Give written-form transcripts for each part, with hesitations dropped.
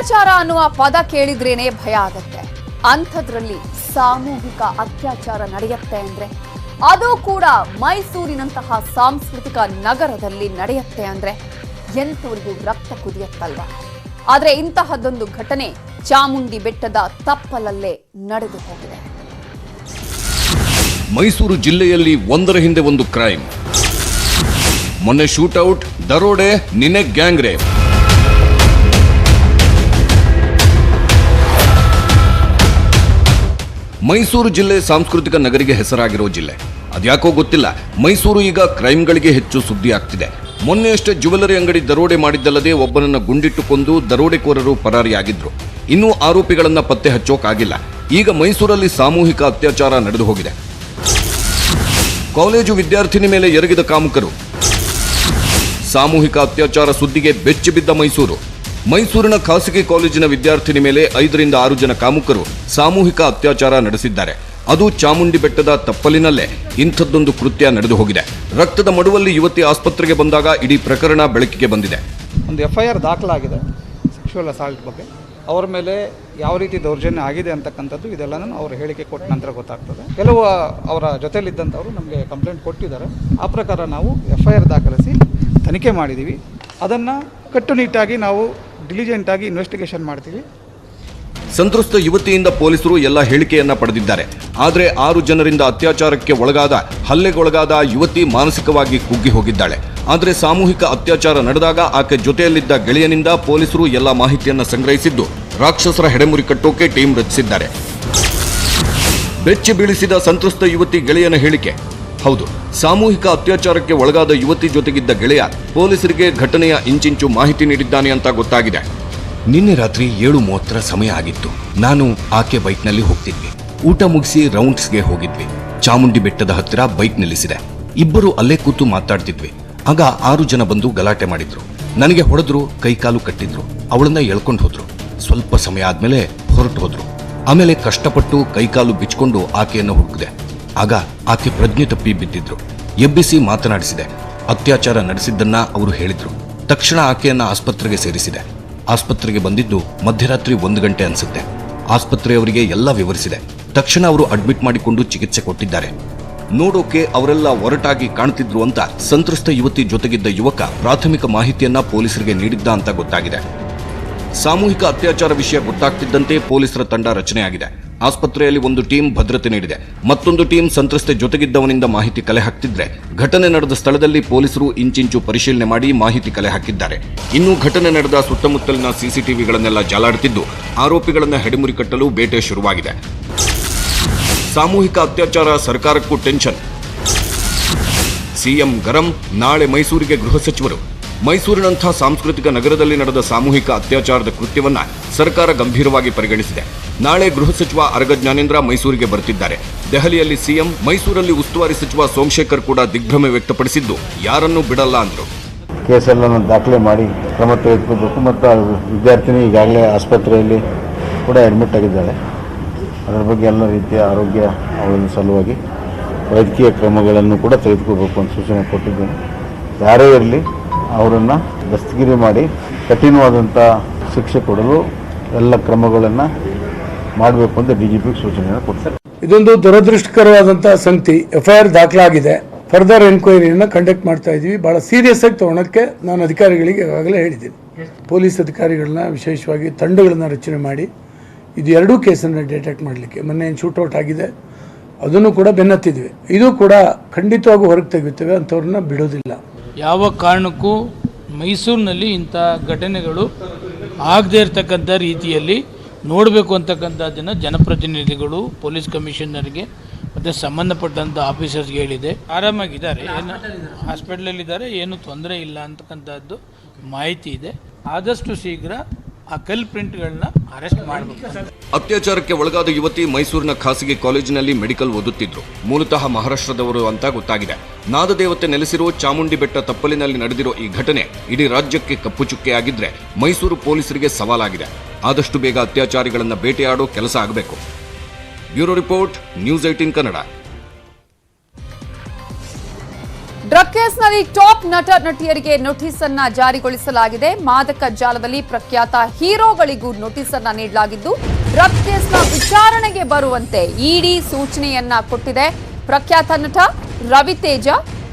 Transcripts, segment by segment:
ಅತ್ಯಾಚಾರ ಅನ್ನುವ ಪದ ಕೇಳಿದ್ರೇನೆ ಭಯ ಆಗತ್ತೆ. ಅಂಥದ್ರಲ್ಲಿ ಸಾಮೂಹಿಕ ಅತ್ಯಾಚಾರ ನಡೆಯುತ್ತೆ ಅಂದ್ರೆ, ಅದು ಕೂಡ ಮೈಸೂರಿನಂತಹ ಸಾಂಸ್ಕೃತಿಕ ನಗರದಲ್ಲಿ ನಡೆಯುತ್ತೆ ಅಂದ್ರೆ ಎಂಥವರಿಗೂ ರಕ್ತ ಕುದಿಯತ್ತಲ್ವಾ? ಆದ್ರೆ ಇಂತಹದ್ದೊಂದು ಘಟನೆ ಚಾಮುಂಡಿ ಬೆಟ್ಟದ ತಪ್ಪಲಲ್ಲೇ ನಡೆದು ಹೋಗಿದೆ. ಮೈಸೂರು ಜಿಲ್ಲೆಯಲ್ಲಿ ಒಂದರ ಹಿಂದೆ ಒಂದು ಕ್ರೈಮ್. ಮೊನ್ನೆ ಶೂಟೌಟ್, ದರೋಡೆ, ನಿನ್ನೆ ಗ್ಯಾಂಗ್ ರೇಪ್. ಮೈಸೂರು ಜಿಲ್ಲೆ ಸಾಂಸ್ಕೃತಿಕ ನಗರಿಗೆ ಹೆಸರಾಗಿರೋ ಜಿಲ್ಲೆ. ಅದ್ಯಾಕೋ ಗೊತ್ತಿಲ್ಲ, ಮೈಸೂರು ಈಗ ಕ್ರೈಮ್ಗಳಿಗೆ ಹೆಚ್ಚು ಸುದ್ದಿ ಆಗ್ತಿದೆ. ಮೊನ್ನೆಯಷ್ಟೇ ಜ್ಯುವೆಲರಿ ಅಂಗಡಿ ದರೋಡೆ ಮಾಡಿದ್ದಲ್ಲದೆ ಒಬ್ಬನನ್ನ ಗುಂಡಿಟ್ಟು ಕೊಂದು ದರೋಡೆಕೋರರು ಪರಾರಿಯಾಗಿದ್ರು. ಇನ್ನೂ ಆರೋಪಿಗಳನ್ನ ಪತ್ತೆ ಹಚ್ಚೋಕಾಗಿಲ್ಲ. ಈಗ ಮೈಸೂರಲ್ಲಿ ಸಾಮೂಹಿಕ ಅತ್ಯಾಚಾರ ನಡೆದು ಹೋಗಿದೆ. ಕಾಲೇಜು ವಿದ್ಯಾರ್ಥಿನಿ ಮೇಲೆ ಎರಗಿದ ಕಾಮುಕರು. ಸಾಮೂಹಿಕ ಅತ್ಯಾಚಾರ ಸುದ್ದಿಗೆ ಬೆಚ್ಚಿಬಿದ್ದ ಮೈಸೂರು. ಮೈಸೂರಿನ ಖಾಸಗಿ ಕಾಲೇಜಿನ ವಿದ್ಯಾರ್ಥಿನಿ ಮೇಲೆ 5 ರಿಂದ 6 ಜನ ಕಾಮುಕರು ಸಾಮೂಹಿಕ ಅತ್ಯಾಚಾರ ನಡೆಸಿದ್ದಾರೆ. ಅದು ಚಾಮುಂಡಿ ಬೆಟ್ಟದ ತಪ್ಪಲಿನಲ್ಲೇ ಇಂಥದ್ದೊಂದು ಕೃತ್ಯ ನಡೆದು ಹೋಗಿದೆ. ರಕ್ತದ ಮಡುವಲ್ಲಿ ಯುವತಿ ಆಸ್ಪತ್ರೆಗೆ ಬಂದಾಗ ಇಡೀ ಪ್ರಕರಣ ಬೆಳಕಿಗೆ ಬಂದಿದೆ. ಒಂದು FIR ದಾಖಲಾಗಿದೆ ಸೆಕ್ಷುವಲ್ ಅಸಾಲ್ಟ್ ಬಗ್ಗೆ. ಅವರ ಮೇಲೆ ಯಾವ ರೀತಿ ದೌರ್ಜನ್ಯ ಆಗಿದೆ ಅಂತಕ್ಕಂಥದ್ದು ಇದೆಲ್ಲನೂ ಅವರು ಹೇಳಿಕೆ ಕೊಟ್ಟ ನಂತರ ಗೊತ್ತಾಗ್ತದೆ. ಕೆಲವು ಅವರ ಜೊತೆಯಲ್ಲಿದ್ದಂಥವರು ನಮಗೆ ಕಂಪ್ಲೇಂಟ್ ಕೊಟ್ಟಿದ್ದಾರೆ. ಆ ಪ್ರಕಾರ ನಾವು FIR ದಾಖಲಿಸಿ ತನಿಖೆ ಮಾಡಿದ್ದೀವಿ. ಅದನ್ನು ಕಟ್ಟುನಿಟ್ಟಾಗಿ ನಾವು ಡಿಲಿಜೆಂಟಾಗಿ ಇನ್ವೆಸ್ಟಿಗೇಷನ್ ಮಾಡ್ತೀವಿ. ಸಂತ್ರಸ್ತ ಯುವತಿಯಿಂದ ಪೊಲೀಸರು ಎಲ್ಲ ಹೇಳಿಕೆಯನ್ನ ಪಡೆದಿದ್ದಾರೆ. ಆದರೆ 6 ಜನರಿಂದ ಅತ್ಯಾಚಾರಕ್ಕೆ ಒಳಗಾದ, ಹಲ್ಲೆಗೊಳಗಾದ ಯುವತಿ ಮಾನಸಿಕವಾಗಿ ಕುಗ್ಗಿ ಹೋಗಿದ್ದಾಳೆ. ಆದರೆ ಸಾಮೂಹಿಕ ಅತ್ಯಾಚಾರ ನಡೆದಾಗ ಆಕೆ ಜೊತೆಯಲ್ಲಿದ್ದ ಗೆಳೆಯನಿಂದ ಪೊಲೀಸರು ಎಲ್ಲ ಮಾಹಿತಿಯನ್ನ ಸಂಗ್ರಹಿಸಿದ್ದು ರಾಕ್ಷಸರ ಹೆಡೆಮುರಿ ಕಟ್ಟೋಕೆ ಟೀಮ್ ರಚಿಸಿದ್ದಾರೆ. ಬೆಚ್ಚಿ ಬೀಳಿಸಿದ ಸಂತ್ರಸ್ತ ಯುವತಿ ಗೆಳೆಯನ ಹೇಳಿಕೆ. ಹೌದು, ಸಾಮೂಹಿಕ ಅತ್ಯಾಚಾರಕ್ಕೆ ಒಳಗಾದ ಯುವತಿ ಜೊತೆಗಿದ್ದ ಗೆಳೆಯ ಪೊಲೀಸರಿಗೆ ಘಟನೆಯ ಇಂಚಿಂಚು ಮಾಹಿತಿ ನೀಡಿದ್ದಾನೆ ಅಂತ ಗೊತ್ತಾಗಿದೆ. ನಿನ್ನೆ ರಾತ್ರಿ 7:30 ಸಮಯ ಆಗಿತ್ತು. ನಾನು ಆಕೆ ಬೈಕ್ನಲ್ಲಿ ಹೋಗ್ತಿದ್ವಿ. ಊಟ ಮುಗಿಸಿ ರೌಂಡ್ಸ್ಗೆ ಹೋಗಿದ್ವಿ. ಚಾಮುಂಡಿ ಬೆಟ್ಟದ ಹತ್ತಿರ ಬೈಕ್ ನಿಲ್ಲಿಸಿದೆ. ಇಬ್ಬರು ಅಲ್ಲೇ ಕೂತು ಮಾತಾಡ್ತಿದ್ವಿ. ಆಗ 6 ಜನ ಬಂದು ಗಲಾಟೆ ಮಾಡಿದ್ರು. ನನಗೆ ಹೊಡೆದ್ರು, ಕೈಕಾಲು ಕಟ್ಟಿದ್ರು. ಅವಳನ್ನ ಎಳ್ಕೊಂಡು ಹೋದ್ರು. ಸ್ವಲ್ಪ ಸಮಯ ಆದ್ಮೇಲೆ ಹೊರಟು ಹೋದ್ರು. ಆಮೇಲೆ ಕಷ್ಟಪಟ್ಟು ಕೈಕಾಲು ಬಿಚ್ಕೊಂಡು ಆಕೆಯನ್ನು ಹುಡುಕಿದೆ. ಆಗ ಆಕೆ ಪ್ರಜ್ಞೆ ತಪ್ಪಿ ಬಿದ್ದಿದ್ರು. ಎಬ್ಬಿಸಿ ಮಾತನಾಡಿಸಿದೆ. ಅತ್ಯಾಚಾರ ನಡೆಸಿದ್ದನ್ನ ಅವರು ಹೇಳಿದ್ರು. ತಕ್ಷಣ ಆಕೆಯನ್ನ ಆಸ್ಪತ್ರೆಗೆ ಸೇರಿಸಿದೆ. ಆಸ್ಪತ್ರೆಗೆ ಬಂದಿದ್ದು ಮಧ್ಯರಾತ್ರಿ 1 ಗಂಟೆ ಅನ್ಸುತ್ತೆ. ಆಸ್ಪತ್ರೆಯವರಿಗೆ ಎಲ್ಲ ವಿವರಿಸಿದೆ. ತಕ್ಷಣ ಅವರು ಅಡ್ಮಿಟ್ ಮಾಡಿಕೊಂಡು ಚಿಕಿತ್ಸೆ ಕೊಟ್ಟಿದ್ದಾರೆ. ನೋಡೋಕೆ ಅವರೆಲ್ಲ ಒರಟಾಗಿ ಕಾಣ್ತಿದ್ರು ಅಂತ ಸಂತ್ರಸ್ತ ಯುವತಿ ಜೊತೆಗಿದ್ದ ಯುವಕ ಪ್ರಾಥಮಿಕ ಮಾಹಿತಿಯನ್ನ ಪೊಲೀಸರಿಗೆ ನೀಡಿದ್ದ ಅಂತ ಗೊತ್ತಾಗಿದೆ. ಸಾಮೂಹಿಕ ಅತ್ಯಾಚಾರ ವಿಷಯ ಗೊತ್ತಾಗ್ತಿದ್ದಂತೆ ಪೊಲೀಸರ ತಂಡ ರಚನೆಯಾಗಿದೆ. ಆಸ್ಪತ್ರೆಯಲ್ಲಿ ಒಂದು ಟೀಮ್ ಭದ್ರತೆ ನೀಡಿದೆ. ಮತ್ತೊಂದು ಟೀಮ್ ಸಂತ್ರಸ್ತೆ ಜೊತೆಗಿದ್ದವನಿಂದ ಮಾಹಿತಿ ಕಲೆ ಹಾಕ್ತಿದ್ರೆ, ಘಟನೆ ನಡೆದ ಸ್ಥಳದಲ್ಲಿ ಪೊಲೀಸರು ಇಂಚಿಂಚು ಪರಿಶೀಲನೆ ಮಾಡಿ ಮಾಹಿತಿ ಕಲೆ ಹಾಕಿದ್ದಾರೆ. ಇನ್ನು ಘಟನೆ ನಡೆದ ಸುತ್ತಮುತ್ತಲಿನ CCTVಗಳನ್ನೆಲ್ಲ ಜಾಲಾಡುತ್ತಿದ್ದು ಆರೋಪಿಗಳನ್ನ ಹೆಡೆಮುರಿ ಕಟ್ಟಲು ಬೇಟೆ ಶುರುವಾಗಿದೆ. ಸಾಮೂಹಿಕ ಅತ್ಯಾಚಾರ ಸರ್ಕಾರಕ್ಕೂ ಟೆನ್ಷನ್. ಸಿಎಂ ಗರಂ, ನಾಳೆ ಮೈಸೂರಿಗೆ ಗೃಹ ಸಚಿವರು. ಮೈಸೂರಿನಂಥ ಸಾಂಸ್ಕೃತಿಕ ನಗರದಲ್ಲಿ ನಡೆದ ಸಾಮೂಹಿಕ ಅತ್ಯಾಚಾರದ ಕೃತ್ಯವನ್ನ ಸರ್ಕಾರ ಗಂಭೀರವಾಗಿ ಪರಿಗಣಿಸಿದೆ. ನಾಳೆ ಗೃಹ ಸಚಿವ ಆರಗ ಜ್ಞಾನೇಂದ್ರ ಮೈಸೂರಿಗೆ ಬರುತ್ತಿದ್ದಾರೆ. ದೆಹಲಿಯಲ್ಲಿ ಸಿಎಂ, ಮೈಸೂರಲ್ಲಿ ಉಸ್ತುವಾರಿ ಸಚಿವ ಸೋಮಶೇಖರ್ ಕೂಡ ದಿಗ್ಭ್ರಮೆ ವ್ಯಕ್ತಪಡಿಸಿದ್ದು ಯಾರನ್ನೂ ಬಿಡಲ್ಲ ಅಂದರು. ಕೇಸೆಲ್ಲ ದಾಖಲೆ ಮಾಡಿ ಕ್ರಮ ತೆಗೆದುಕೋಬೇಕು. ಮತ್ತು ವಿದ್ಯಾರ್ಥಿನಿ ಈಗಾಗಲೇ ಆಸ್ಪತ್ರೆಯಲ್ಲಿ ಕೂಡ ಅಡ್ಮಿಟ್ ಆಗಿದ್ದಾಳೆ. ಅದರ ಬಗ್ಗೆ ಎಲ್ಲ ರೀತಿಯ ಆರೋಗ್ಯ ಅವರ ಸಲುವಾಗಿ ವೈದ್ಯಕೀಯ ಕ್ರಮಗಳನ್ನು ಕೂಡ ತೆಗೆದುಕೋಬೇಕು ಅಂತ ಸೂಚನೆ ಕೊಟ್ಟಿದ್ದೇನೆ. ಯಾರೇ ಇರಲಿ ಅವರನ್ನು ದಸ್ತಗಿರಿ ಮಾಡಿ ಕಠಿಣವಾದಂಥ ಶಿಕ್ಷೆ ಕೊಡಲು ಎಲ್ಲ ಕ್ರಮಗಳನ್ನು ಮಾಡಬೇಕು ಅಂತ DGPಗೆ ಸೂಚನೆಯನ್ನು ಕೊಡ್ತಾರೆ. ಇದೊಂದು ದುರದೃಷ್ಟಕರವಾದಂಥ ಸಂಗತಿ. FIR ದಾಖಲಾಗಿದೆ. ಫರ್ದರ್ ಎನ್ಕ್ವೈರಿಯನ್ನು ಕಂಡಕ್ಟ್ ಮಾಡ್ತಾ ಇದ್ದೀವಿ. ಭಾಳ ಸೀರಿಯಸ್ ಆಗಿ ತೊಗೊಳಕ್ಕೆ ನಾನು ಅಧಿಕಾರಿಗಳಿಗೆ ಈಗಾಗಲೇ ಹೇಳಿದ್ದೀನಿ. ಪೊಲೀಸ್ ಅಧಿಕಾರಿಗಳನ್ನ ವಿಶೇಷವಾಗಿ ತಂಡಗಳನ್ನು ರಚನೆ ಮಾಡಿ ಇದು 2 ಕೇಸನ್ನು ಡಿಟೆಕ್ಟ್ ಮಾಡಲಿಕ್ಕೆ. ಮೊನ್ನೆ ಏನು ಶೂಟೌಟ್ ಆಗಿದೆ ಅದನ್ನು ಕೂಡ ಬೆನ್ನತ್ತಿದ್ವಿ. ಇದು ಕೂಡ ಖಂಡಿತವಾಗೂ ಹೊರಗೆ ತೆಗಿತೇವೆ, ಅಂಥವ್ರನ್ನ ಬಿಡೋದಿಲ್ಲ. ಯಾವ ಕಾರಣಕ್ಕೂ ಮೈಸೂರಿನಲ್ಲಿ ಇಂಥ ಘಟನೆಗಳು ಆಗದೇ ಇರತಕ್ಕಂಥ ರೀತಿಯಲ್ಲಿ ನೋಡಬೇಕು ಅಂತಕ್ಕಂಥದ್ದನ್ನು ಜನಪ್ರತಿನಿಧಿಗಳು, ಪೊಲೀಸ್ ಕಮಿಷನರ್ಗೆ ಮತ್ತು ಸಂಬಂಧಪಟ್ಟಂಥ ಆಫೀಸರ್ಸ್ಗೆ ಹೇಳಿದೆ. ಆರಾಮಾಗಿದ್ದಾರೆ, ಏನು ಹಾಸ್ಪಿಟ್ಲಲ್ಲಿದ್ದಾರೆ, ಏನು ತೊಂದರೆ ಇಲ್ಲ ಅಂತಕ್ಕಂಥದ್ದು ಮಾಹಿತಿ ಇದೆ. ಆದಷ್ಟು ಶೀಘ್ರ ಆ ಕಲ್ಪ್ರಿಂಟ್ಗಳನ್ನ ಅರೆಸ್ಟ್ ಮಾಡಬೇಕು. ಅತ್ಯಾಚಾರಕ್ಕೆ ಒಳಗಾದ ಯುವತಿ ಮೈಸೂರಿನ ಖಾಸಗಿ ಕಾಲೇಜಿನಲ್ಲಿ ಮೆಡಿಕಲ್ ಓದುತ್ತಿದ್ರು. ಮೂಲತಃ ಮಹಾರಾಷ್ಟ್ರದವರು ಅಂತ ಗೊತ್ತಾಗಿದೆ. ನಾದದೇವತೆ ನೆಲೆಸಿರೋ ಚಾಮುಂಡಿ ಬೆಟ್ಟ ತಪ್ಪಲಿನಲ್ಲಿ ನಡೆದಿರೋ ಈ ಘಟನೆ ಇಡೀ ರಾಜ್ಯಕ್ಕೆ ಕಪ್ಪು ಚುಕ್ಕೆಯಾಗಿದ್ರೆ ಮೈಸೂರು ಪೊಲೀಸರಿಗೆ ಸವಾಲಾಗಿದೆ. ಆದಷ್ಟು ಬೇಗ ಅತ್ಯಾಚಾರಿಗಳನ್ನ ಬೇಟೆಯಾಡೋ ಕೆಲಸ ಆಗಬೇಕು. Bureau report, news 18 Kannada. Drug ಕೇಸ್ನಲ್ಲಿ ಟಾಪ್ ನಟ ನಟಿಯರಿಗೆ ನೋಟಿಸ್ ಅನ್ನ ಜಾರಿಗೊಳಿಸಲಾಗಿದೆ. ಮಾದಕ ಜಾಲದಲ್ಲಿ ಪ್ರಖ್ಯಾತ ಹೀರೋಗಳಿಗೂ ನೋಟಿಸ್ ಅನ್ನ ನೀಡಲಾಗಿದ್ದು, ಡ್ರಗ್ ಕೇಸ್ನ ವಿಚಾರಣೆಗೆ ಬರುವಂತೆ ಇಡಿ ಸೂಚನೆಯನ್ನ ಕೊಟ್ಟಿದೆ. ಪ್ರಖ್ಯಾತ ನಟ ರವಿತೇಜ,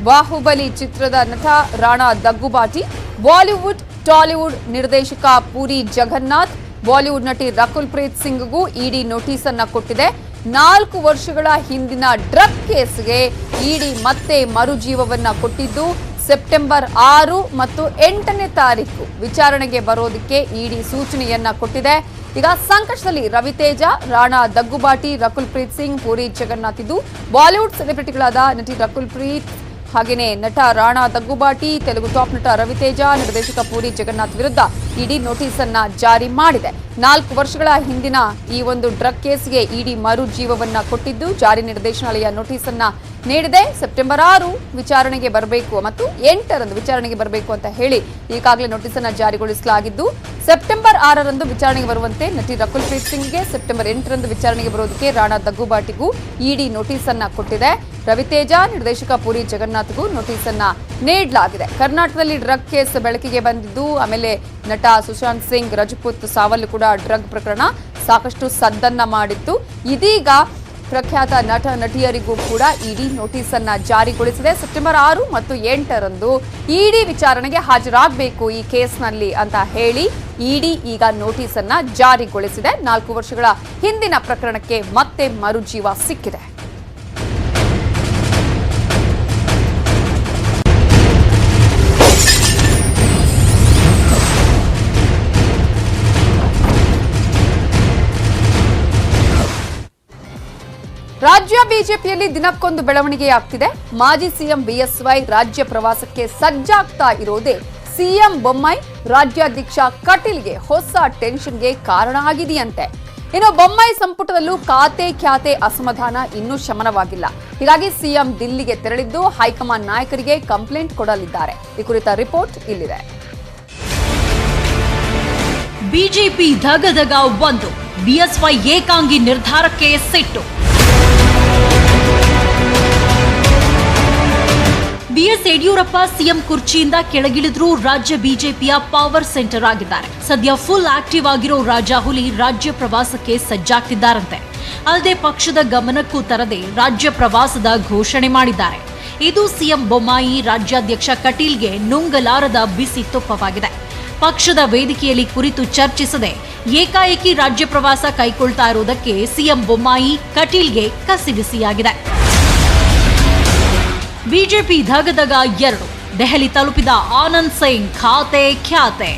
ಬಾಹುಬಲಿ ಚಿತ್ರದ ನಟ ರಾಣಾ ದಗ್ಗುಬಾಟಿ, ಬಾಲಿವುಡ್ ಟಾಲಿವುಡ್ ನಿರ್ದೇಶಕ ಪೂರಿ ಜಗನ್ನಾಥ್, ಬಾಲಿವುಡ್ ನಟಿ ರಕುಲ್ ಪ್ರೀತ್ ಸಿಂಗ್ಗೂ ಇಡಿ ನೋಟಿಸ್ ಅನ್ನ ಕೊಟ್ಟಿದೆ. 4 ವರ್ಷಗಳ ಹಿಂದಿನ ಡ್ರಗ್ ಕೇಸ್ಗೆ ಇಡಿ ಮತ್ತೆ ಮರುಜೀವವನ್ನ ಕೊಟ್ಟಿದ್ದು, ಸೆಪ್ಟೆಂಬರ್ 6 ಮತ್ತು 8ನೇ ತಾರೀಕು ವಿಚಾರಣೆಗೆ ಬರೋದಕ್ಕೆ ಇಡಿ ಸೂಚನೆಯನ್ನ ಕೊಟ್ಟಿದೆ. ಈಗ ಸಂಕಷ್ಟದಲ್ಲಿ ರವಿತೇಜ, ರಾಣಾ ದಗ್ಗುಬಾಟಿ, ರಕುಲ್ ಪ್ರೀತ್ ಸಿಂಗ್, ಪೂರಿ ಜಗನ್ನಾಥ್ ಇದ್ದು ಬಾಲಿವುಡ್ ಸೆಲೆಬ್ರಿಟಿಗಳಾದ ನಟಿ ರಕುಲ್ ಪ್ರೀತ್ ಹಾಗೇನೆ ನಟ ರಾಣಾ ದಗ್ಗುಬಾಟಿ, ತೆಲುಗು ಟಾಪ್ ನಟ ರವಿತೇಜ, ನಿರ್ದೇಶಕ ಪೂರಿ ಜಗನ್ನಾಥ್ ವಿರುದ್ಧ ಇಡಿ ನೋಟಿಸ್ ಅನ್ನ ಜಾರಿ ಮಾಡಿದೆ. 4 ವರ್ಷಗಳ ಹಿಂದಿನ ಈ ಒಂದು ಡ್ರಗ್ ಕೇಸ್ಗೆ ಇಡಿ ಮರುಜೀವವನ್ನ ಕೊಟ್ಟಿದ್ದು, ಜಾರಿ ನಿರ್ದೇಶನಾಲಯ ನೋಟಿಸ್ ಅನ್ನ ನೀಡಿದೆ. ಸೆಪ್ಟೆಂಬರ್ 6 ವಿಚಾರಣೆಗೆ ಬರಬೇಕು ಮತ್ತು 8ರಂದು ವಿಚಾರಣೆಗೆ ಬರಬೇಕು ಅಂತ ಹೇಳಿ ಈಗಾಗಲೇ ನೋಟಿಸ್ ಅನ್ನ ಜಾರಿಗೊಳಿಸಲಾಗಿದ್ದು, ಸೆಪ್ಟೆಂಬರ್ 6ರಂದು ವಿಚಾರಣೆಗೆ ಬರುವಂತೆ ನಟಿ ರಕುಲ್ ಪ್ರೀತ್ ಸಿಂಗ್ಗೆ, ಸೆಪ್ಟೆಂಬರ್ 8ರಂದು ವಿಚಾರಣೆಗೆ ಬರೋದಕ್ಕೆ ರಾಣಾ ದಗ್ಗುಬಾಟಿಗೂ ಇಡಿ ನೋಟಿಸ್ ಅನ್ನ ಕೊಟ್ಟಿದೆ. ರವಿತೇಜ, ನಿರ್ದೇಶಕ ಪೂರಿ ಜಗನ್ನಾಥ್ಗೂ ನೋಟಿಸ್ ಅನ್ನ ನೀಡಲಾಗಿದೆ. ಕರ್ನಾಟಕದಲ್ಲಿ ಡ್ರಗ್ ಕೇಸ್ ಬೆಳಕಿಗೆ ಬಂದಿದ್ದು, ಆಮೇಲೆ ನಟ ಸುಶಾಂತ್ ಸಿಂಗ್ ರಜಪೂತ್ ಸಾವಲ್ಲೂ ಕೂಡ ಡ್ರಗ್ ಪ್ರಕರಣ ಸಾಕಷ್ಟು ಸದ್ದನ್ನ ಮಾಡಿತ್ತು. ಇದೀಗ ಪ್ರಖ್ಯಾತ ನಟ ನಟಿಯರಿಗೂ ಕೂಡ ಇಡಿ ನೋಟಿಸ್ ಅನ್ನ ಜಾರಿಗೊಳಿಸಿದೆ. ಸೆಪ್ಟೆಂಬರ್ 6 ಮತ್ತು 8ರಂದು ಇಡಿ ವಿಚಾರಣೆಗೆ ಹಾಜರಾಗಬೇಕು ಈ ಕೇಸ್ನಲ್ಲಿ ಅಂತ ಹೇಳಿ ಇಡಿ ಈಗ ನೋಟಿಸ್ ಅನ್ನ ಜಾರಿಗೊಳಿಸಿದೆ. 4 ವರ್ಷಗಳ ಹಿಂದಿನ ಪ್ರಕರಣಕ್ಕೆ ಮತ್ತೆ ಮರುಜೀವ ಸಿಕ್ಕಿದೆ. ರಾಜ್ಯ ಬಿಜೆಪಿಯಲ್ಲಿ ದಿನಕ್ಕೊಂದು ಬೆಳವಣಿಗೆಯಾಗ್ತಿದೆ. ಮಾಜಿ ಸಿಎಂ ಬಿಎಸ್ವೈ ರಾಜ್ಯ ಪ್ರವಾಸಕ್ಕೆ ಸಜ್ಜಾಗ್ತಾ ಇರೋದೇ ಸಿಎಂ ಬೊಮ್ಮಾಯಿ ರಾಜ್ಯಾಧ್ಯಕ್ಷ ಕಟೀಲ್ಗೆ ಹೊಸ ಟೆನ್ಷನ್ಗೆ ಕಾರಣ ಆಗಿದೆಯಂತೆ. ಇನ್ನು ಬೊಮ್ಮಾಯಿ ಸಂಪುಟದಲ್ಲೂ ಖಾತೆ ಖ್ಯಾತೆ ಅಸಮಾಧಾನ ಇನ್ನೂ ಶಮನವಾಗಿಲ್ಲ. ಹೀಗಾಗಿ ಸಿಎಂ ದಿಲ್ಲಿಗೆ ತೆರಳಿದ್ದು ಹೈಕಮಾಂಡ್ ನಾಯಕರಿಗೆ ಕಂಪ್ಲೇಂಟ್ ಕೊಡಲಿದ್ದಾರೆ. ಈ ಕುರಿತ ರಿಪೋರ್ಟ್ ಇಲ್ಲಿದೆ. ಬಿಜೆಪಿ ಧಗಧಗ 1, ಬಿಎಸ್ವೈ ಏಕಾಂಗಿ ನಿರ್ಧಾರಕ್ಕೆ ಸಿಟ್ಟು. ಬಿಎಸ್ ಯಡಿಯೂರಪ್ಪ ಸಿಎಂ ಕುರ್ಚಿಯಿಂದ ಕೆಳಗಿಳಿದ್ರೂ ರಾಜ್ಯ ಬಿಜೆಪಿಯ ಪವರ್ ಸೆಂಟರ್ ಆಗಿದ್ದಾರೆ. ಸದ್ಯ ಫುಲ್ ಆಕ್ಟಿವ್ ಆಗಿರೋ ರಾಜಾಹುಲಿ ರಾಜ್ಯ ಪ್ರವಾಸಕ್ಕೆ ಸಜ್ಜಾಗ್ತಿದ್ದಾರಂತೆ. ಅಲ್ಲದೆ ಪಕ್ಷದ ಗಮನಕ್ಕೂ ತರದೆ ರಾಜ್ಯ ಪ್ರವಾಸದ ಘೋಷಣೆ ಮಾಡಿದ್ದಾರೆ. ಇದು ಸಿಎಂ ಬೊಮ್ಮಾಯಿ ರಾಜ್ಯಾಧ್ಯಕ್ಷ ಕಟೀಲ್ಗೆ ನುಂಗಲಾರದ ಬಿಸಿ ತುಪ್ಪವಾಗಿದೆ. ಪಕ್ಷದ ವೇದಿಕೆಯಲ್ಲಿ ಕುರಿತು ಚರ್ಚಿಸದೆ ಏಕಾಏಕಿ ರಾಜ್ಯ ಪ್ರವಾಸ ಕೈಗೊಳ್ತಾ ಇರುವುದಕ್ಕೆ ಸಿಎಂ ಬೊಮ್ಮಾಯಿ ಕಟೀಲ್ಗೆ ಕಸಿಬಿಸಿಯಾಗಿದೆ. ಬಿಜೆಪಿ ಧಗಧಗ 2, ದೆಹಲಿ ತಲುಪಿದ ಆನಂದ್ ಸಿಂಗ್ ಖಾತೆ ಖ್ಯಾತೆ.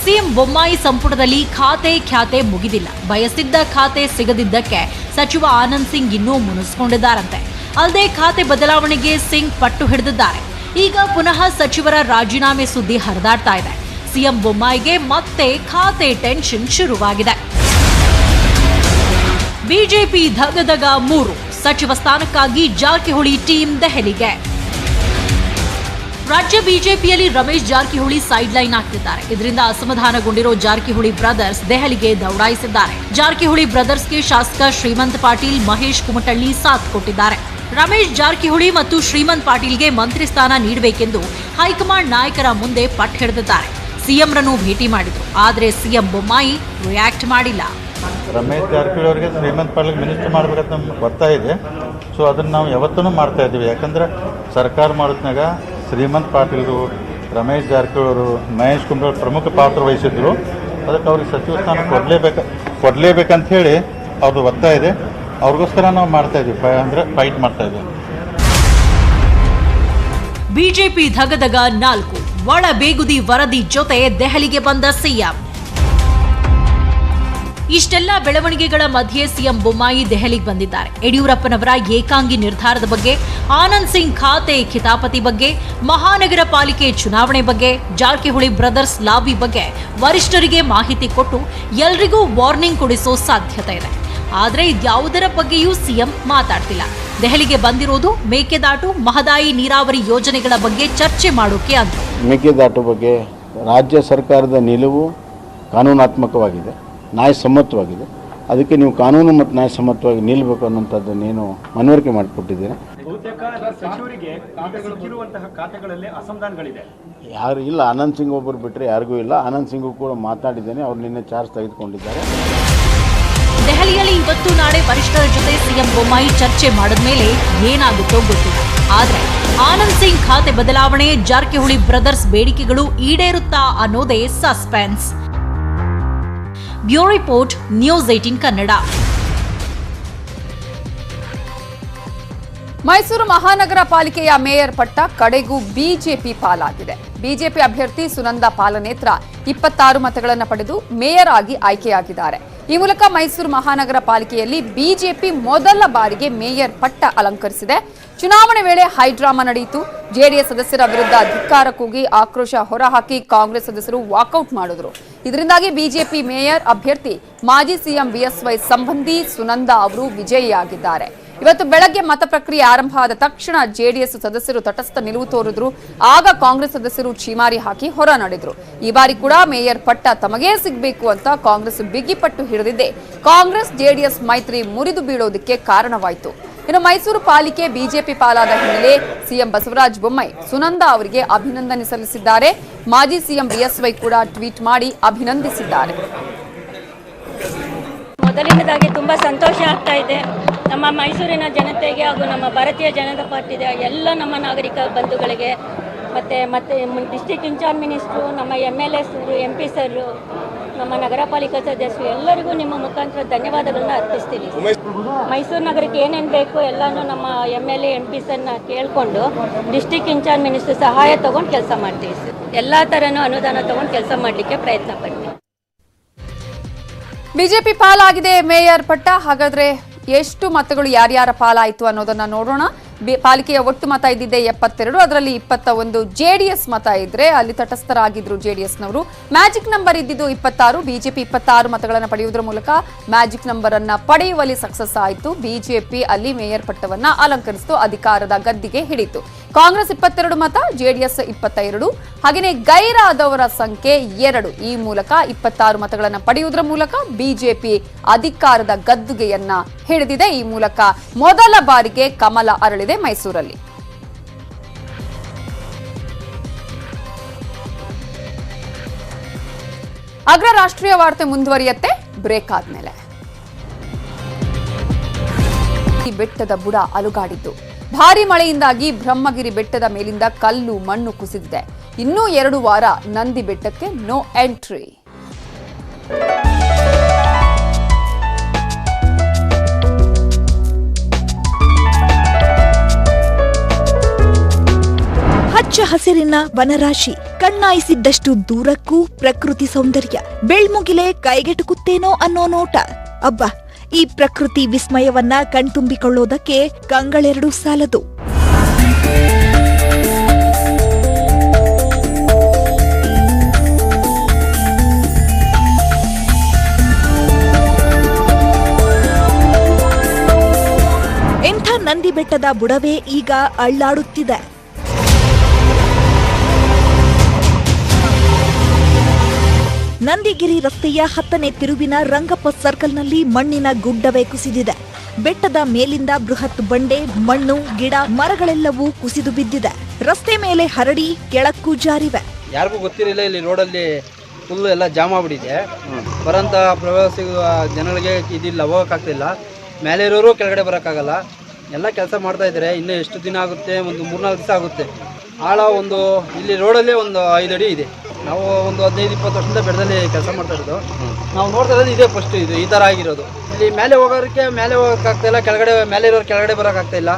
ಸಿಎಂ ಬೊಮ್ಮಾಯಿ ಸಂಪುಟದಲ್ಲಿ ಖಾತೆ ಖ್ಯಾತೆ ಮುಗಿದಿಲ್ಲ. ಬಯಸಿದ್ದ ಖಾತೆ ಸಿಗದಿದ್ದಕ್ಕೆ ಸಚಿವ ಆನಂದ್ ಸಿಂಗ್ ಇನ್ನೂ ಮುನಿಸಿಕೊಂಡಿದ್ದಾರಂತೆ. ಅಲ್ಲದೆ ಖಾತೆ ಬದಲಾವಣೆಗೆ ಸಿಂಗ್ ಪಟ್ಟು ಹಿಡಿದಿದ್ದಾರೆ. ಈಗ ಪುನಃ ಸಚಿವರ ರಾಜೀನಾಮೆ ಸುದ್ದಿ ಹರಿದಾಡ್ತಾ ಇದೆ. ಸಿಎಂ ಬೊಮ್ಮಾಯಿಗೆ ಮತ್ತೆ ಖಾತೆ ಟೆನ್ಷನ್ ಶುರುವಾಗಿದೆ. ಬಿಜೆಪಿ ಧಗಧಗ 3, ಸಚಿವ ಸ್ಥಾನಕ್ಕಾಗಿ ಜಾರಕಿಹೊಳಿ ಟೀಮ್ ದೆಹಲಿಗೆ. ರಾಜ್ಯ ಬಿಜೆಪಿಯಲ್ಲಿ ರಮೇಶ್ ಜಾರಕಿಹೊಳಿ ಸೈಡ್ ಲೈನ್ ಆಗ್ತಿದ್ದಾರೆ. ಇದರಿಂದ ಅಸಮಾಧಾನಗೊಂಡಿರೋ ಜಾರಕಿಹೊಳಿ ಬ್ರದರ್ಸ್ ದೆಹಲಿಗೆ ದೌಡಾಯಿಸಿದ್ದಾರೆ. ಜಾರಕಿಹೊಳಿ ಬ್ರದರ್ಸ್ಗೆ ಶಾಸಕ ಶ್ರೀಮಂತ್ ಪಾಟೀಲ್, ಮಹೇಶ್ ಕುಮಟಳ್ಳಿ ಸಾಥ್ ಕೊಟ್ಟಿದ್ದಾರೆ. ರಮೇಶ್ ಜಾರಕಿಹೊಳಿ ಮತ್ತು ಶ್ರೀಮಂತ್ ಪಾಟೀಲ್ಗೆ ಮಂತ್ರಿ ಸ್ಥಾನ ನೀಡಬೇಕೆಂದು ಹೈಕಮಾಂಡ್ ನಾಯಕರ ಮುಂದೆ ಪಟ್ಟು ಹಿಡಿದಿದ್ದಾರೆ. ಸಿಎಂರನ್ನು ಭೇಟಿ ಮಾಡಿದ್ರು, ಆದರೆ ಸಿಎಂ ಬೊಮ್ಮಾಯಿ ರಿಯಾಕ್ಟ್ ಮಾಡಿಲ್ಲ. ರಮೇಶ್ ಜಾರಕಿಹೊಳಿ ಅವರಿಗೆ ಶ್ರೀಮಂತ್ ಪಾಟೀಲ್ ಮಿನಿಸ್ಟರ್ ಮಾಡಬೇಕಂತ ನಮ್ಗೆ ಒತ್ತಾಯ ಇದೆ. ಸೊ ಅದನ್ನು ನಾವು ಯಾವತ್ತೂ ಮಾಡ್ತಾ ಇದ್ದೀವಿ. ಯಾಕಂದ್ರೆ ಸರ್ಕಾರ ಮಾಡೋದ್ನಾಗ ಶ್ರೀಮಂತ್ ಪಾಟೀಲ್ರು, ರಮೇಶ್ ಜಾರಕಿಹೊಳಿ ಅವರು, ಮಹೇಶ್ ಕುಮಟಳ್ಳಿ ಪ್ರಮುಖ ಪಾತ್ರ ವಹಿಸಿದ್ರು. ಅದಕ್ಕೆ ಅವ್ರಿಗೆ ಸಚಿವ ಸ್ಥಾನ ಕೊಡಲೇಬೇಕಂತ ಹೇಳಿ ಅವ್ರದ್ದು ಒತ್ತಾಯ ಇದೆ. ಅವ್ರಿಗೋಸ್ಕರ ನಾವು ಮಾಡ್ತಾ ಇದ್ದೀವಿ, ಅಂದರೆ ಫೈಟ್ ಮಾಡ್ತಾ ಇದ್ದೀವಿ. ಬಿಜೆಪಿ ಧಗಧಗ 4, ಒಳ ಬೇಗುದಿ ವರದಿ ಜೊತೆ ದೆಹಲಿಗೆ ಬಂದ ಸಿಎಂ. ಇಷ್ಟೆಲ್ಲ ಬೆಳವಣಿಗೆಗಳ ಮಧ್ಯೆ ಸಿಎಂ ಬೊಮ್ಮಾಯಿ ದೆಹಲಿಗೆ ಬಂದಿದ್ದಾರೆ. ಯಡಿಯೂರಪ್ಪನವರ ಏಕಾಂಗಿ ನಿರ್ಧಾರದ ಬಗ್ಗೆ, ಆನಂದ್ ಸಿಂಗ್ ಖಾತೆ ಕಿತಾಪತಿ ಬಗ್ಗೆ, ಮಹಾನಗರ ಪಾಲಿಕೆ ಚುನಾವಣೆ ಬಗ್ಗೆ, ಜಾರಕಿಹೊಳಿ ಬ್ರದರ್ಸ್ ಲಾಬಿ ಬಗ್ಗೆ ವರಿಷ್ಠರಿಗೆ ಮಾಹಿತಿ ಕೊಟ್ಟು ಎಲ್ರಿಗೂ ವಾರ್ನಿಂಗ್ ಕೊಡಿಸೋ ಸಾಧ್ಯತೆ ಇದೆ. ಆದರೆ ಇದ್ಯಾವುದರ ಬಗ್ಗೆಯೂ ಸಿಎಂ ಮಾತಾಡ್ತಿಲ್ಲ. ದೆಹಲಿಗೆ ಬಂದಿರೋದು ಮೇಕೆದಾಟು, ಮಹದಾಯಿ ನೀರಾವರಿ ಯೋಜನೆಗಳ ಬಗ್ಗೆ ಚರ್ಚೆ ಮಾಡೋಕೆ ಅಂತ. ಮೇಕೆದಾಟು ಬಗ್ಗೆ ರಾಜ್ಯ ಸರ್ಕಾರದ ನಿಲುವು ಕಾನೂನಾತ್ಮಕವಾಗಿದೆ, ನ್ಯಾಯಸಮ್ಮತವಾಗಿದೆ. ಅದಕ್ಕೆ ನೀವು ಕಾನೂನು ಮತ್ತು ನ್ಯಾಯಸಮ್ಮತವಾಗಿ ನಿಲ್ಲಬೇಕು ಅನ್ನೋಂಥದ್ದನ್ನೇನು ಮನವರಿಕೆ ಮಾಡಿಕೊಟ್ಟಿದ್ದೀರಾ. ಬಹುತೇಕ ಸಚಿವರಿಗೆ ಸಿಕ್ಕಿರುವಂತಹ ಖಾತೆಗಳಲ್ಲಿ ಅಸಮಾಧಾನಗಳಿದೆ. ಯಾರು ಇಲ್ಲ, ಆನಂದ್ ಸಿಂಗ್ ಒಬ್ಬರು ಬಿಟ್ಟರೆ ಯಾರಿಗೂ ಇಲ್ಲ. ಆನಂದ್ ಸಿಂಗು ಕೂಡ ಮಾತಾಡಿದ್ದೇನೆ, ಅವ್ರು ನಿನ್ನೆ ಚಾರ್ಜ್ ತೆಗೆದುಕೊಂಡಿದ್ದಾರೆ. ದೆಹಲಿಯಲ್ಲಿ ಇವತ್ತು ನಾಳೆ ವರಿಷ್ಠರ ಜೊತೆ ಸಿಎಂ ಬೊಮ್ಮಾಯಿ ಚರ್ಚೆ ಮಾಡಿದ ಮೇಲೆ ಏನಾಗುತ್ತೋ ಗೊತ್ತಿಲ್ಲ. ಆದ್ರೆ ಆನಂದ್ ಸಿಂಗ್ ಖಾತೆ ಬದಲಾವಣೆ, ಜಾರಕಿಹೊಳಿ ಬ್ರದರ್ಸ್ ಬೇಡಿಕೆಗಳು ಈಡೇರುತ್ತಾ ಅನ್ನೋದೇ suspense. Bureau report, news 18 Kannada. Mysuru ಮಹಾನಗರ ಪಾಲಿಕೆಯ ಮೇಯರ್ ಪಟ್ಟ ಕಡೆಗೂ ಬಿಜೆಪಿ ಪಾಲಾಗಿದೆ. ಬಿಜೆಪಿ ಅಭ್ಯರ್ಥಿ ಸುನಂದಾ ಪಾಲನೇತ್ರ 26 ಮತಗಳನ್ನು ಪಡೆದು ಮೇಯರ್ ಆಗಿ ಆಯ್ಕೆಯಾಗಿದ್ದಾರೆ. ಈ ಮೂಲಕ ಮೈಸೂರು ಮಹಾನಗರ ಪಾಲಿಕೆಯಲ್ಲಿ ಬಿಜೆಪಿ ಮೊದಲ ಬಾರಿಗೆ ಮೇಯರ್ ಪಟ್ಟ ಅಲಂಕರಿಸಿದೆ. ಚುನಾವಣೆ ವೇಳೆ ಹೈಡ್ರಾಮಾ ನಡೆಯಿತು. ಜೆಡಿಎಸ್ ಸದಸ್ಯರ ವಿರುದ್ಧ ಧಿಕ್ಕಾರ ಕೂಗಿ ಆಕ್ರೋಶ ಹೊರಹಾಕಿ ಕಾಂಗ್ರೆಸ್ ಸದಸ್ಯರು ವಾಕೌಟ್ ಮಾಡಿದ್ರು. ಇದರಿಂದಾಗಿ ಬಿಜೆಪಿ ಮೇಯರ್ ಅಭ್ಯರ್ಥಿ ಮಾಜಿ ಸಿಎಂ ಬಿಎಸ್ವೈ ಸಂಬಂಧಿ ಸುನಂದಾ ಅವರು ವಿಜಯಿಯಾಗಿದ್ದಾರೆ. ಇವತ್ತು ಬೆಳಗ್ಗೆ ಮತ ಪ್ರಕ್ರಿಯೆ ಆರಂಭ ಆದ ತಕ್ಷಣ ಜೆಡಿಎಸ್ ಸದಸ್ಯರು ತಟಸ್ಥ ನಿಲುವು ತೋರಿದ್ರು. ಆಗ ಕಾಂಗ್ರೆಸ್ ಸದಸ್ಯರು ಛೀಮಾರಿ ಹಾಕಿ ಹೊರ ನಡೆದ್ರು. ಈ ಬಾರಿ ಕೂಡ ಮೇಯರ್ ಪಟ್ಟ ತಮಗೇ ಸಿಗಬೇಕು ಅಂತ ಕಾಂಗ್ರೆಸ್ ಬಿಗಿಪಟ್ಟು ಹಿಡಿದಿದ್ದೆ ಕಾಂಗ್ರೆಸ್ ಜೆಡಿಎಸ್ ಮೈತ್ರಿ ಮುರಿದು ಬೀಳೋದಕ್ಕೆ ಕಾರಣವಾಯಿತು. ಇನ್ನು ಮೈಸೂರು ಪಾಲಿಕೆ ಬಿಜೆಪಿ ಪಾಲಾದ ಹಿನ್ನೆಲೆ ಸಿಎಂ ಬಸವರಾಜ ಬೊಮ್ಮಾಯಿ ಸುನಂದಾ ಅವರಿಗೆ ಅಭಿನಂದನೆ ಸಲ್ಲಿಸಿದ್ದಾರೆ. ಮಾಜಿ ಸಿಎಂ ಬಿಎಸ್ವೈ ಕೂಡ ಟ್ವೀಟ್ ಮಾಡಿ ಅಭಿನಂದಿಸಿದ್ದಾರೆ. ಮೊದಲನೇದಾಗಿ ತುಂಬ ಸಂತೋಷ ಆಗ್ತಾ ಇದೆ. ನಮ್ಮ ಮೈಸೂರಿನ ಜನತೆಗೆ ಹಾಗೂ ನಮ್ಮ ಭಾರತೀಯ ಜನತಾ ಪಾರ್ಟಿಯ ಎಲ್ಲ ನಮ್ಮ ನಾಗರಿಕ ಬಂಧುಗಳಿಗೆ ಮತ್ತು ಡಿಸ್ಟ್ರಿಕ್ಟ್ ಇನ್ಚಾರ್ಜ್ ಮಿನಿಸ್ಟ್ರು, ನಮ್ಮ MLA ಸರು, MP ಸರು, ನಮ್ಮ ನಗರ ಪಾಲಿಕಾ ಸದಸ್ಯರು ಎಲ್ಲರಿಗೂ ನಿಮ್ಮ ಮುಖಾಂತರ ಧನ್ಯವಾದಗಳನ್ನ ಅರ್ಪಿಸ್ತೀನಿ. ಮೈಸೂರು ನಗರಕ್ಕೆ ಏನೇನು ಬೇಕು ಎಲ್ಲನೂ ನಮ್ಮ MLA MP ಸರ್ನ ಕೇಳಿಕೊಂಡು ಡಿಸ್ಟ್ರಿಕ್ಟ್ ಇನ್ಚಾರ್ಜ್ ಮಿನಿಸ್ಟ್ರು ಸಹಾಯ ತೊಗೊಂಡು ಕೆಲಸ ಮಾಡ್ತೀವಿ ಸರ್. ಎಲ್ಲ ಥರನೂ ಅನುದಾನ ತೊಗೊಂಡು ಕೆಲಸ ಮಾಡಲಿಕ್ಕೆ ಪ್ರಯತ್ನ ಪಡ್ತೀವಿ. ಬಿಜೆಪಿ ಪಾಲಾಗಿದೆ ಮೇಯರ್ ಪಟ್ಟ. ಹಾಗಾದ್ರೆ ಎಷ್ಟು ಮತಗಳು ಯಾರ್ಯಾರ ಪಾಲಾಯಿತು ಅನ್ನೋದನ್ನ ನೋಡೋಣ. ಪಾಲಿಕೆಯ ಒಟ್ಟು ಮತ ಇದ್ದಿದ್ದೆ 72, ಅದರಲ್ಲಿ 21 ಜೆಡಿಎಸ್ ಮತ ಇದ್ರೆ ಅಲ್ಲಿ ತಟಸ್ಥರಾಗಿದ್ರು ಜೆಡಿಎಸ್ನವರು. ಮ್ಯಾಜಿಕ್ ನಂಬರ್ ಇದ್ದಿದ್ದು 26. ಬಿಜೆಪಿ 26 ಮತಗಳನ್ನು ಪಡೆಯುವುದರ ಮೂಲಕ ಮ್ಯಾಜಿಕ್ ನಂಬರ್ ಅನ್ನ ಪಡೆಯುವಲ್ಲಿ ಸಕ್ಸಸ್ ಆಯಿತು. ಬಿಜೆಪಿ ಅಲ್ಲಿ ಮೇಯರ್ ಪಟ್ಟವನ್ನ ಅಲಂಕರಿಸಿತು, ಅಧಿಕಾರದ ಗದ್ದಿಗೆ ಹಿಡಿತು. ಕಾಂಗ್ರೆಸ್ 22 ಮತ, ಜೆಡಿಎಸ್ 22, ಹಾಗೆಯೇ ಗೈರಾದವರ ಸಂಖ್ಯೆ 2. ಈ ಮೂಲಕ 26 ಮತಗಳನ್ನು ಪಡೆಯುವುದರ ಮೂಲಕ ಬಿಜೆಪಿ ಅಧಿಕಾರದ ಗದ್ದುಗೆಯನ್ನ ಹಿಡಿದಿದೆ. ಈ ಮೂಲಕ ಮೊದಲ ಬಾರಿಗೆ ಕಮಲ ಅರಳಿದೆ ಮೈಸೂರಲ್ಲಿ. ಅಗ್ರ ರಾಷ್ಟ್ರೀಯ ವಾರ್ತೆ ಮುಂದುವರಿಯುತ್ತೆ ಬ್ರೇಕ್ ಆದ್ಮೇಲೆ. ಈ ಬೆಟ್ಟದ ಬುಡ ಅಲುಗಾಡಿದ್ದು ಭಾರಿ ಮಳೆಯಿಂದಾಗಿ ಬ್ರಹ್ಮಗಿರಿ ಬೆಟ್ಟದ ಮೇಲಿಂದ ಕಲ್ಲು ಮಣ್ಣು ಕುಸಿದಿದೆ. ಇನ್ನೂ 2 ವಾರ ನಂದಿ ಬೆಟ್ಟಕ್ಕೆ ನೋ ಎಂಟ್ರಿ. ಹಚ್ಚ ಹಸಿರಿನ ವನರಾಶಿ, ಕಣ್ಣಾಯಿಸಿದ್ದಷ್ಟು ದೂರಕ್ಕೂ ಪ್ರಕೃತಿ ಸೌಂದರ್ಯ. ಬೆಳ್ಮುಗಿಲೆ ಕೈಗೆಟುಕುತ್ತೇನೋ ಅನ್ನೋ ನೋಟ. ಅಬ್ಬಾ, ಈ ಪ್ರಕೃತಿ ವಿಸ್ಮಯವನ್ನ ಕಣ್ತುಂಬಿಕೊಳ್ಳೋದಕ್ಕೆ ಕಂಗಳೆರಡು ಸಾಲದು. ಇಂಥ ನಂದಿ ಬೆಟ್ಟದ ಬುಡವೇ ಈಗ ಅಳ್ಳಾಡುತ್ತಿದೆ. ನಂದಿಗಿರಿ ರಸ್ತೆಯ 10ನೇ ತಿರುವಿನ ರಂಗಪ್ಪ ಸರ್ಕಲ್ನಲ್ಲಿ ಮಣ್ಣಿನ ಗುಡ್ಡವೇ ಕುಸಿದಿದೆ. ಬೆಟ್ಟದ ಮೇಲಿಂದ ಬೃಹತ್ ಬಂಡೆ, ಮಣ್ಣು, ಗಿಡ, ಮರಗಳೆಲ್ಲವೂ ಕುಸಿದು ಬಿದ್ದಿದೆ. ರಸ್ತೆ ಮೇಲೆ ಹರಡಿ ಕೆಳಕ್ಕೂ ಜಾರಿವೆ. ಯಾರಿಗೂ ಗೊತ್ತಿರಲಿಲ್ಲ, ಇಲ್ಲಿ ರೋಡಲ್ಲಿ ಫುಲ್ ಎಲ್ಲ ಜಾಮ್ ಆಗ್ಬಿಟ್ಟಿದೆ. ಬರೋಂಥ ಪ್ರವಾಸಿ ಜನಗಳಿಗೆ ಇದಿಲ್ಲ, ಹೋಗೋಕ್ಕಾಗ್ತಿಲ್ಲ. ಮೇಲೆ ಇರೋರು ಕೆಳಗಡೆ ಬರೋಕ್ಕಾಗಲ್ಲ. ಎಲ್ಲ ಕೆಲಸ ಮಾಡ್ತಾ ಇದ್ದಾರೆ. ಇನ್ನೂ ಎಷ್ಟು ದಿನ ಆಗುತ್ತೆ? ಒಂದು 3-4 ದಿವಸ ಆಗುತ್ತೆ. ಆಳ ಒಂದು ಇಲ್ಲಿ ರೋಡಲ್ಲೇ ಒಂದು 5 ಅಡಿ ಇದೆ. ನಾವು ಒಂದು 15-20 ವರ್ಷದಿಂದ ಬೆಟ್ಟದಲ್ಲಿ ಕೆಲಸ ಮಾಡ್ತಾ ಇರೋದು. ನಾವು ನೋಡ್ತಾ ಇರೋದು ಇದೇ ಫಸ್ಟ್, ಇದು ಈ ಥರ ಆಗಿರೋದು. ಇಲ್ಲಿ ಮೇಲೆ ಹೋಗೋಕ್ಕಾಗ್ತಾ ಇಲ್ಲ, ಕೆಳಗಡೆ ಮೇಲೆ ಇರೋರು ಕೆಳಗಡೆ ಬರೋಕ್ಕಾಗ್ತಾ ಇಲ್ಲ.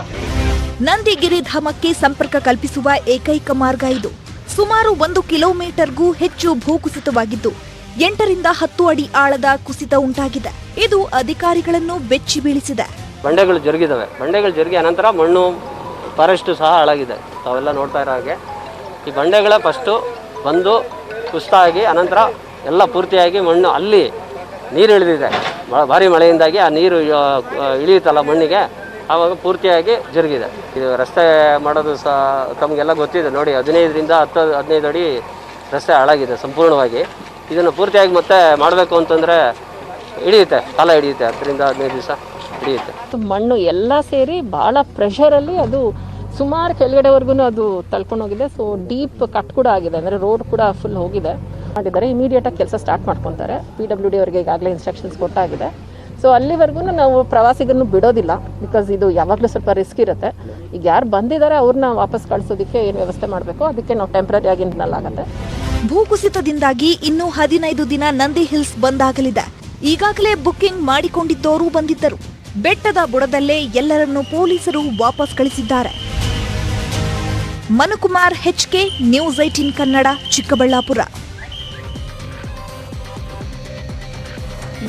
ನಂದಿಗಿರಿ ಧಾಮಕ್ಕೆ ಸಂಪರ್ಕ ಕಲ್ಪಿಸುವ ಏಕೈಕ ಮಾರ್ಗ ಇದು. ಸುಮಾರು 1 ಕಿಲೋಮೀಟರ್ಗೂ ಹೆಚ್ಚು ಭೂಕುಸಿತವಾಗಿದ್ದು 8ರಿಂದ 10 ಅಡಿ ಆಳದ ಕುಸಿತ ಉಂಟಾಗಿದೆ. ಇದು ಅಧಿಕಾರಿಗಳನ್ನು ಬೆಚ್ಚಿ ಬೀಳಿಸಿದೆ. ಬಂಡೆಗಳು ಜರುಗಿದಾವೆ. ಬಂಡೆಗಳು ಜರುಗಿ ಅನಂತರ ಮಣ್ಣು ಫಾರೆಸ್ಟು ಸಹ ಹಾಳಾಗಿದೆ. ತಾವೆಲ್ಲ ನೋಡ್ತಾ ಇರೋ ಹಾಗೆ ಈ ಬಂಡೆಗಳ ಫಸ್ಟು ಬಂದು ಕುಸಿತ ಆಗಿ ಅನಂತರ ಎಲ್ಲ ಪೂರ್ತಿಯಾಗಿ ಮಣ್ಣು ಅಲ್ಲಿ ನೀರು ಇಳಿದಿದೆ. ಭಾರಿ ಮಳೆಯಿಂದಾಗಿ ಆ ನೀರು ಇಳಿಯುತ್ತಲ್ಲ ಮಣ್ಣಿಗೆ, ಆವಾಗ ಪೂರ್ತಿಯಾಗಿ ಜರುಗಿದೆ. ಇದು ರಸ್ತೆ ಮಾಡೋದು ಸಹ ತಮಗೆಲ್ಲ ಗೊತ್ತಿದೆ ನೋಡಿ. 15ರಿಂದ 10-15 ಅಡಿ ರಸ್ತೆ ಹಾಳಾಗಿದೆ ಸಂಪೂರ್ಣವಾಗಿ. ಇದನ್ನು ಪೂರ್ತಿಯಾಗಿ ಮತ್ತೆ ಮಾಡಬೇಕು ಅಂತಂದರೆ ಕಾಲ ಹಿಡಿಯುತ್ತೆ 10ರಿಂದ 15 ದಿವಸ. ಹಿಡಿಯುತ್ತೆ. ಮಣ್ಣು ಎಲ್ಲ ಸೇರಿ ಭಾಳ ಪ್ರೆಷರಲ್ಲಿ ಅದು ಸುಮಾರು ಕೆಳಗಡೆವರೆಗೂ ಅದು ತಳ್ಕೊಂಡೋಗಿದೆ. ಸೊ ಡೀಪ್ ಕಟ್ ಕೂಡ ಆಗಿದೆ, ಅಂದರೆ ರೋಡ್ ಕೂಡ ಫುಲ್ ಹೋಗಿದೆ. ಮಾಡಿದ್ದಾರೆ, ಇಮಿಡಿಯೇಟಾಗಿ ಕೆಲಸ ಸ್ಟಾರ್ಟ್ ಮಾಡ್ಕೊತಾರೆ. PWD ಅವರಿಗೆ ಈಗಾಗಲೇ ಇನ್ಸ್ಟ್ರಕ್ಷನ್ಸ್ ಕೊಟ್ಟಾಗಿದೆ. ಸೊ ಅಲ್ಲಿವರೆಗೂ ನಾವು ಪ್ರವಾಸಿಗರನ್ನು ಬಿಡೋದಿಲ್ಲ, ಬಿಕಾಸ್ ಇದು ಯಾವಾಗಲೂ ಸ್ವಲ್ಪ ರಿಸ್ಕ್ ಇರುತ್ತೆ. ಈಗ ಯಾರು ಬಂದಿದ್ದಾರೆ ಅವ್ರನ್ನ ವಾಪಸ್ ಕಳಿಸೋದಕ್ಕೆ ಏನು ವ್ಯವಸ್ಥೆ ಮಾಡಬೇಕು ಅದಕ್ಕೆ ನಾವು ಟೆಂಪ್ರರಿ ಆಗಿ ನಿಲ್ಲಲಾಗುತ್ತೆ. ಭೂಕುಸಿತದಿಂದಾಗಿ ಇನ್ನೂ 15 ದಿನ ನಂದಿ ಹಿಲ್ಸ್ ಬಂದಾಗಲಿದೆ. ಈಗಾಗಲೇ ಬುಕ್ಕಿಂಗ್ ಮಾಡಿಕೊಂಡಿದ್ದವರು ಬಂದಿದ್ದರು. ಬೆಟ್ಟದ ಬುಡದಲ್ಲೇ ಎಲ್ಲರನ್ನೂ ಪೊಲೀಸರು ವಾಪಸ್ ಕಳಿಸಿದ್ದಾರೆ. Manukumar HK, news 18 Kannada, Chikkaballapur.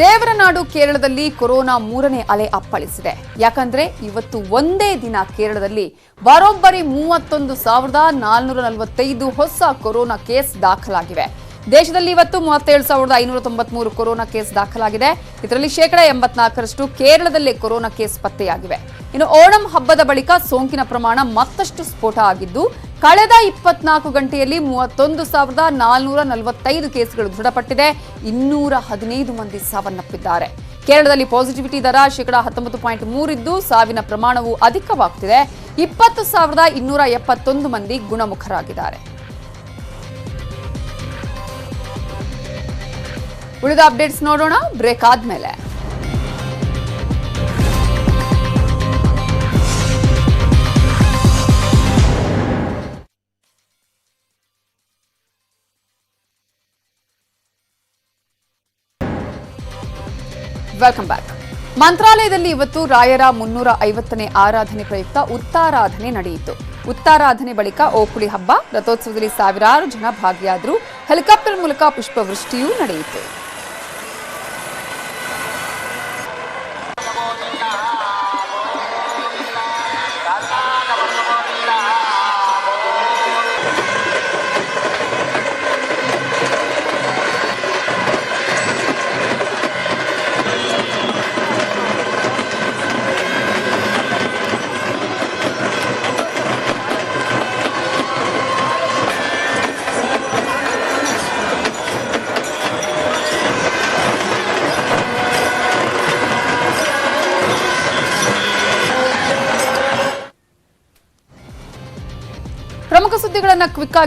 ದೇವರನಾಡು ಕೇರಳದಲ್ಲಿ ಕೊರೋನಾ 3ನೇ ಅಲೆ ಅಪ್ಪಳಿಸಿದೆ. ಯಾಕಂದ್ರೆ ಇವತ್ತು ಒಂದೇ ದಿನ ಕೇರಳದಲ್ಲಿ ಬರೋಬ್ಬರಿ 31,445 ಹೊಸ ಕೊರೋನಾ ಕೇಸ್ ದಾಖಲಾಗಿವೆ. ದೇಶದಲ್ಲಿ ಇವತ್ತು 37,593 ಕೊರೋನಾ ಕೇಸ್ ದಾಖಲಾಗಿದೆ. ಇದರಲ್ಲಿ 84% ಕೇರಳದಲ್ಲೇ ಕೊರೋನಾ ಕೇಸ್ ಪತ್ತೆಯಾಗಿವೆ. ಇನ್ನು ಓಣಂ ಹಬ್ಬದ ಬಳಿಕ ಸೋಂಕಿನ ಪ್ರಮಾಣ ಮತ್ತಷ್ಟು ಸ್ಫೋಟ ಆಗಿದ್ದು, ಕಳೆದ 24 ಗಂಟೆಯಲ್ಲಿ 31,445 ಕೇಸ್ಗಳು ದೃಢಪಟ್ಟಿದೆ. 215 ಮಂದಿ ಸಾವನ್ನಪ್ಪಿದ್ದಾರೆ. ಕೇರಳದಲ್ಲಿ ಪಾಸಿಟಿವಿಟಿ ದರ 19.3 ಇದ್ದು, ಸಾವಿನ ಪ್ರಮಾಣವು ಅಧಿಕವಾಗುತ್ತಿದೆ. 20,271 ಮಂದಿ ಗುಣಮುಖರಾಗಿದ್ದಾರೆ. ಉಳಿದ ಅಪ್ಡೇಟ್ಸ್ ನೋಡೋಣ ಬ್ರೇಕ್ ಆದ್ಮೇಲೆ. Welcome back. ಮಂತ್ರಾಲಯದಲ್ಲಿ ಇವತ್ತು ರಾಯರ 350ನೇ ಆರಾಧನೆ ಪ್ರಯುಕ್ತ ಉತ್ತಾರಾಧನೆ ನಡೆಯಿತು. ಉತ್ತಾರಾಧನೆ ಬಳಿಕ ಓಕುಳಿ ಹಬ್ಬ, ರಥೋತ್ಸವದಲ್ಲಿ ಸಾವಿರಾರು ಜನ ಭಾಗಿಯಾದರು. ಹೆಲಿಕಾಪ್ಟರ್ ಮೂಲಕ ಪುಷ್ಪವೃಷ್ಟಿಯೂ ನಡೆಯಿತು. ಪ್ರಮುಖ ಸುದ್ದಿಗಳನ್ನು ಕ್ವಿಕ್ ಆಗಿ